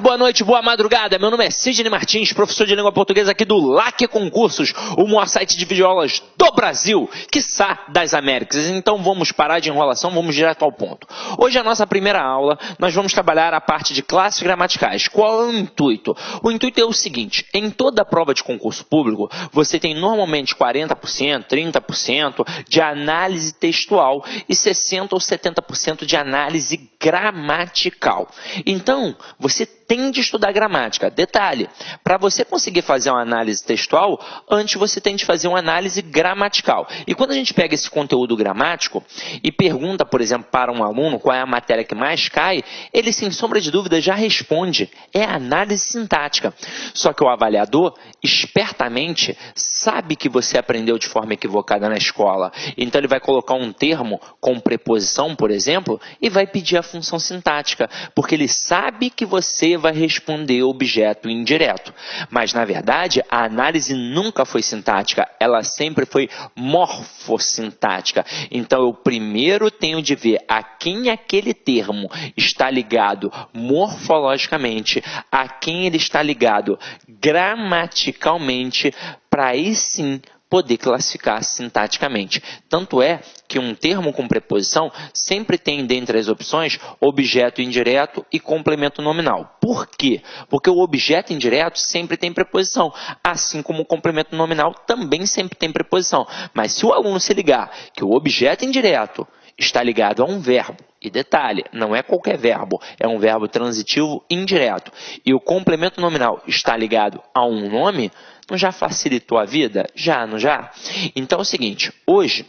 Boa noite, boa madrugada. Meu nome é Sidney Martins, professor de língua portuguesa aqui do LAC Concursos, o maior site de videoaulas do Brasil, quiçá das Américas. Então vamos parar de enrolação, vamos direto ao ponto. Hoje, a nossa primeira aula, nós vamos trabalhar a parte de classes gramaticais. Qual é o intuito? O intuito é o seguinte: em toda prova de concurso público, você tem normalmente 40%, 30% de análise textual e 60% ou 70% de análise gramatical. Então, você tem de estudar gramática. Detalhe, para você conseguir fazer uma análise textual, antes você tem de fazer uma análise gramatical. E quando a gente pega esse conteúdo gramático e pergunta, por exemplo, para um aluno qual é a matéria que mais cai, ele, sem sombra de dúvida, já responde: é a análise sintática. Só que o avaliador, espertamente, sabe que você aprendeu de forma equivocada na escola. Então ele vai colocar um termo com preposição, por exemplo, e vai pedir a função sintática, porque ele sabe que você vai responder objeto indireto. Mas, na verdade, a análise nunca foi sintática, ela sempre foi morfossintática. Então, eu primeiro tenho de ver a quem aquele termo está ligado morfologicamente, a quem ele está ligado gramaticalmente, para aí sim poder classificar sintaticamente. Tanto é que um termo com preposição sempre tem, dentre as opções, objeto indireto e complemento nominal. Por quê? Porque o objeto indireto sempre tem preposição, assim como o complemento nominal também sempre tem preposição. Mas se o aluno se ligar que o objeto indireto está ligado a um verbo, e detalhe, não é qualquer verbo, é um verbo transitivo indireto, e o complemento nominal está ligado a um nome, não já facilitou a vida? Já, não já? Então é o seguinte, hoje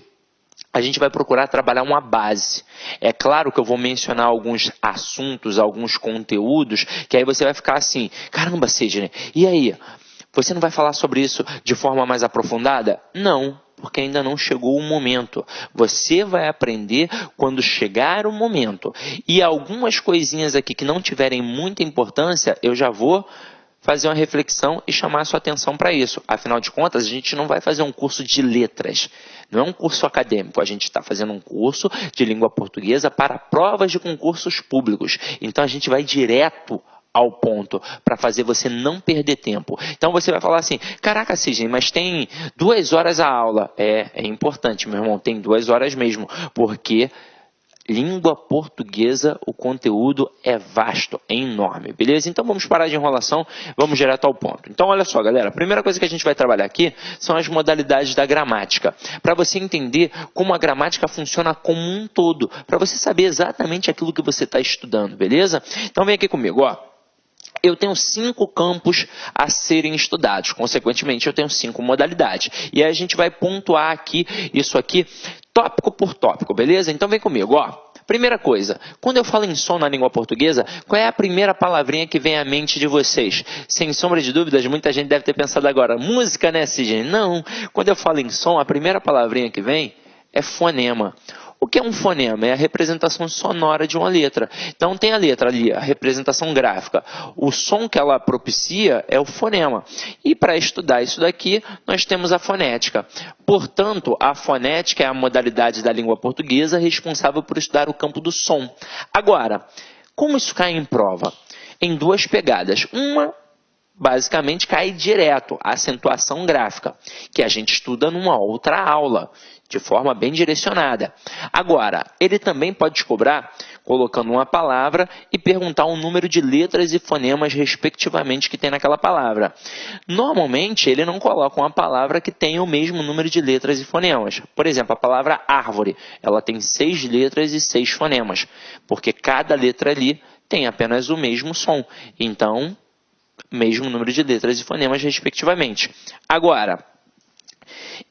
a gente vai procurar trabalhar uma base. É claro que eu vou mencionar alguns assuntos, alguns conteúdos, que aí você vai ficar assim: caramba, Sidney, e aí? Você não vai falar sobre isso de forma mais aprofundada? Não, porque ainda não chegou o momento. Você vai aprender quando chegar o momento. E algumas coisinhas aqui que não tiverem muita importância, eu já vou fazer uma reflexão e chamar a sua atenção para isso. Afinal de contas, a gente não vai fazer um curso de letras. Não é um curso acadêmico. A gente está fazendo um curso de língua portuguesa para provas de concursos públicos. Então, a gente vai direto ao ponto, para fazer você não perder tempo. Então você vai falar assim: caraca, Sidney, mas tem 2 horas a aula. É importante, meu irmão, tem 2 horas mesmo, porque língua portuguesa, o conteúdo é vasto, é enorme, beleza? Então vamos parar de enrolação, vamos direto ao ponto. Então olha só, galera, a primeira coisa que a gente vai trabalhar aqui são as modalidades da gramática, para você entender como a gramática funciona como um todo, para você saber exatamente aquilo que você está estudando, beleza? Então vem aqui comigo, ó. Eu tenho 5 campos a serem estudados, consequentemente eu tenho 5 modalidades. E aí a gente vai pontuar aqui, isso aqui, tópico por tópico, beleza? Então vem comigo, ó. Primeira coisa, quando eu falo em som na língua portuguesa, qual é a primeira palavrinha que vem à mente de vocês? Sem sombra de dúvidas, muita gente deve ter pensado agora: música, né, Sidney? Não, quando eu falo em som, a primeira palavrinha que vem é fonema. O que é um fonema? É a representação sonora de uma letra. Então tem a letra ali, a representação gráfica. O som que ela propicia é o fonema. E para estudar isso daqui, nós temos a fonética. Portanto, a fonética é a modalidade da língua portuguesa responsável por estudar o campo do som. Agora, como isso cai em prova? Em 2 pegadas. Uma, basicamente, cai direto, a acentuação gráfica, que a gente estuda numa outra aula, de forma bem direcionada. Agora, ele também pode te cobrar colocando uma palavra e perguntar o número de letras e fonemas, respectivamente, que tem naquela palavra. Normalmente, ele não coloca uma palavra que tenha o mesmo número de letras e fonemas. Por exemplo, a palavra árvore, ela tem 6 letras e 6 fonemas, porque cada letra ali tem apenas o mesmo som. Então, mesmo número de letras e fonemas, respectivamente. Agora,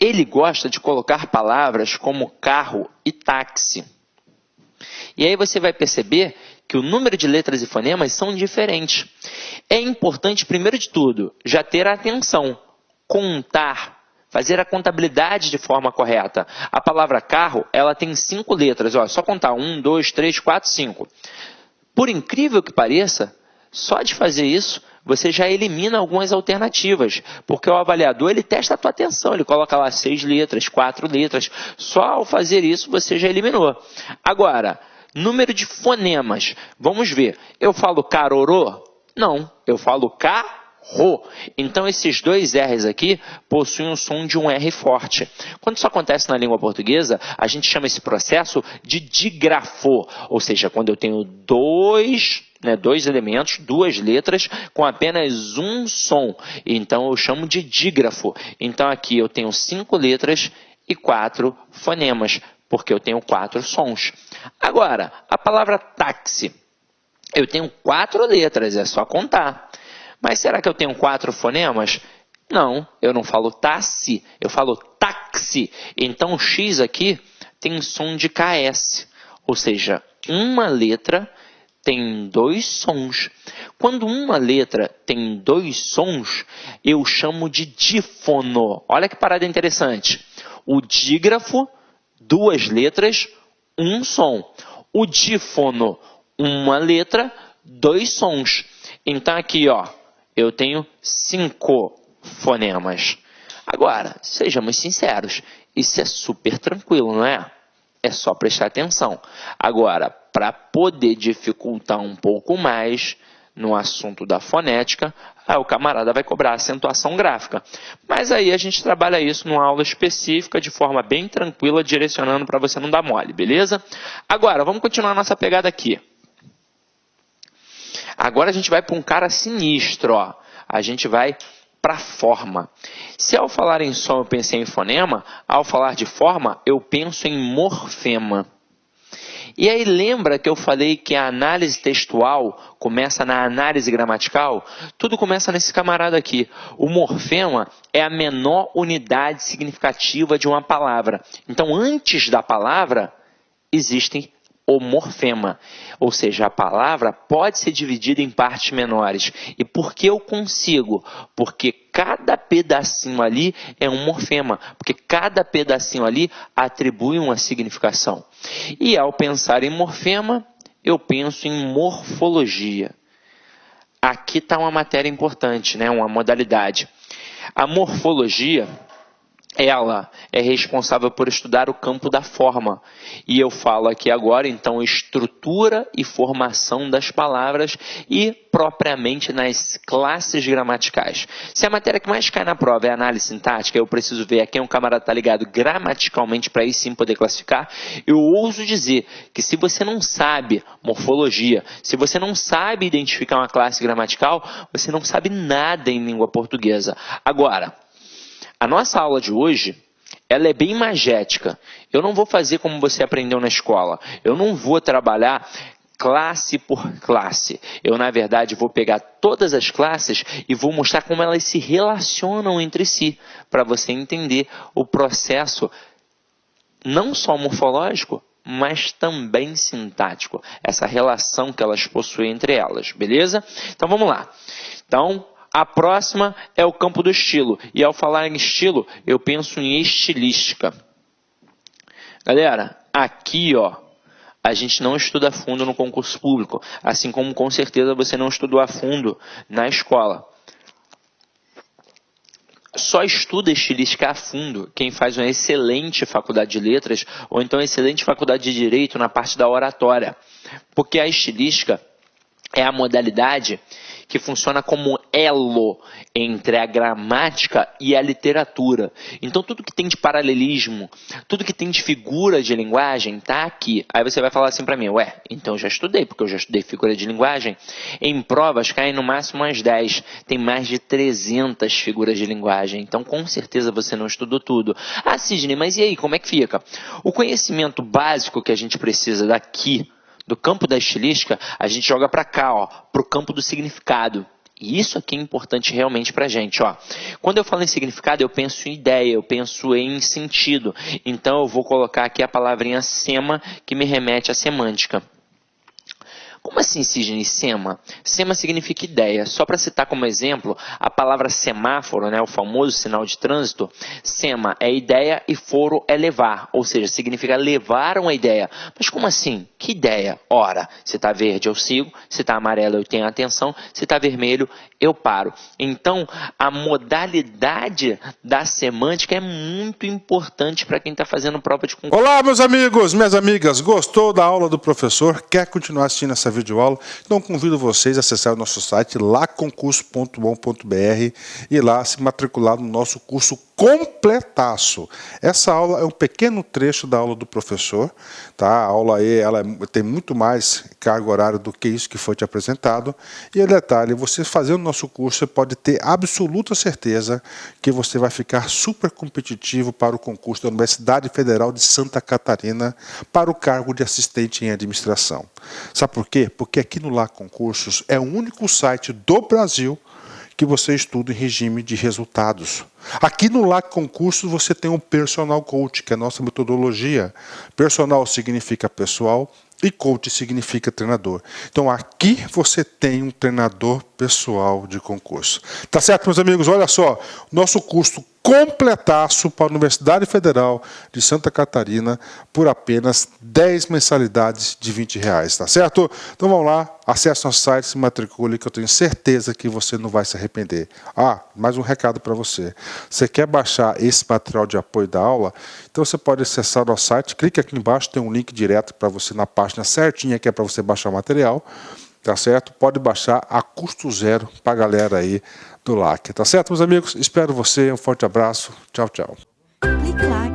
ele gosta de colocar palavras como carro e táxi. E aí você vai perceber que o número de letras e fonemas são diferentes. É importante, primeiro de tudo, já ter atenção, contar, fazer a contabilidade de forma correta. A palavra carro, ela tem 5 letras, ó, só contar 1, 2, 3, 4, 5. Por incrível que pareça, só de fazer isso, você já elimina algumas alternativas, porque o avaliador ele testa a tua atenção, ele coloca lá 6 letras, 4 letras, só ao fazer isso você já eliminou. Agora, número de fonemas, vamos ver, eu falo carorô, Não, eu falo carro. Então, esses dois R's aqui possuem o som de um R forte. Quando isso acontece na língua portuguesa, a gente chama esse processo de dígrafo. Ou seja, quando eu tenho dois elementos, duas letras, com apenas um som. Então, eu chamo de dígrafo. Então, aqui eu tenho 5 letras e 4 fonemas, porque eu tenho 4 sons. Agora, a palavra táxi. Eu tenho 4 letras, é só contar. Mas será que eu tenho 4 fonemas? Não, eu não falo táxi, eu falo táxi. Então, o X aqui tem som de KS. Ou seja, uma letra tem 2 sons. Quando uma letra tem 2 sons, eu chamo de dífono. Olha que parada interessante. O dígrafo, 2 letras, 1 som. O dífono, uma letra, 2 sons. Então aqui, ó, eu tenho 5 fonemas. Agora, sejamos sinceros, isso é super tranquilo, não é? É só prestar atenção. Agora, para poder dificultar um pouco mais no assunto da fonética, o camarada vai cobrar acentuação gráfica. Mas aí a gente trabalha isso numa aula específica, de forma bem tranquila, direcionando para você não dar mole, beleza? Agora, vamos continuar a nossa pegada aqui. Agora a gente vai para um cara sinistro, ó. A gente vai para forma. Se ao falar em som eu pensei em fonema, ao falar de forma eu penso em morfema. E aí lembra que eu falei que a análise textual começa na análise gramatical? Tudo começa nesse camarada aqui. O morfema é a menor unidade significativa de uma palavra. Então, antes da palavra, existem o morfema. Ou seja, a palavra pode ser dividida em partes menores. E por que eu consigo? Porque cada pedacinho ali é um morfema. Porque cada pedacinho ali atribui uma significação. E ao pensar em morfema, eu penso em morfologia. Aqui está uma matéria importante, né? Uma modalidade. A morfologia, ela é responsável por estudar o campo da forma. E eu falo aqui agora, então, estrutura e formação das palavras e propriamente nas classes gramaticais. Se a matéria que mais cai na prova é análise sintática, eu preciso ver a quem o camarada está ligado gramaticalmente para aí sim poder classificar. Eu ouso dizer que se você não sabe morfologia, se você não sabe identificar uma classe gramatical, você não sabe nada em língua portuguesa. Agora, a nossa aula de hoje, ela é bem imagética. Eu não vou fazer como você aprendeu na escola. Eu não vou trabalhar classe por classe. Eu, na verdade, vou pegar todas as classes e vou mostrar como elas se relacionam entre si, para você entender o processo não só morfológico, mas também sintático. Essa relação que elas possuem entre elas, beleza? Então, vamos lá. Então, a próxima é o campo do estilo. E ao falar em estilo, eu penso em estilística. Galera, aqui, ó, a gente não estuda a fundo no concurso público. Assim como, com certeza, você não estudou a fundo na escola. Só estuda estilística a fundo quem faz uma excelente faculdade de letras ou então excelente faculdade de direito na parte da oratória. Porque a estilística é a modalidade que funciona como elo entre a gramática e a literatura. Então, tudo que tem de paralelismo, tudo que tem de figura de linguagem, está aqui. Aí você vai falar assim para mim, ué, então eu já estudei, porque eu já estudei figura de linguagem. Em provas caem no máximo umas 10. Tem mais de 300 figuras de linguagem. Então, com certeza você não estudou tudo. Ah, Sidney, mas e aí, como é que fica? O conhecimento básico que a gente precisa daqui, do campo da estilística, a gente joga para cá, ó, para o campo do significado. E isso aqui é importante realmente para a gente. Ó. Quando eu falo em significado, eu penso em ideia, eu penso em sentido. Então, eu vou colocar aqui a palavrinha sema, que me remete à semântica. Como assim, Sidney, sema? Sema significa ideia. Só para citar como exemplo, a palavra semáforo, né, o famoso sinal de trânsito, sema é ideia e foro é levar, ou seja, significa levar uma ideia. Mas como assim? Que ideia? Ora, se está verde eu sigo, se está amarelo eu tenho atenção, se está vermelho eu paro. Então, a modalidade da semântica é muito importante para quem está fazendo prova de concurso. Olá, meus amigos, minhas amigas, gostou da aula do professor? Quer continuar assistindo essa videoaula. Então convido vocês a acessar o nosso site laconcurso.com.br e lá se matricular no nosso curso completaço. Essa aula é um pequeno trecho da aula do professor, tá? A aula aí, tem muito mais carga horária do que isso que foi te apresentado. E detalhe, você fazendo o nosso curso, você pode ter absoluta certeza que você vai ficar super competitivo para o concurso da Universidade Federal de Santa Catarina para o cargo de assistente em administração. Sabe por quê? Porque aqui no Lá Concursos é o único site do Brasil que você estuda em regime de resultados. Aqui no Lá Concursos você tem um Personal Coach, que é a nossa metodologia. Personal significa pessoal e coach significa treinador. Então aqui você tem um treinador pessoal de concurso. Tá certo, meus amigos? Olha só, nosso curso completaço para a Universidade Federal de Santa Catarina por apenas 10 mensalidades de R$20, tá certo? Então vamos lá, acesse nosso site, se matricule, que eu tenho certeza que você não vai se arrepender. Ah, mais um recado para você. Você quer baixar esse material de apoio da aula? Então você pode acessar o nosso site, clique aqui embaixo, tem um link direto para você na página certinha, que é para você baixar o material. Tá certo? Pode baixar a custo zero para a galera aí do LAC. Tá certo, meus amigos? Espero você. Um forte abraço. Tchau, tchau. Clique lá.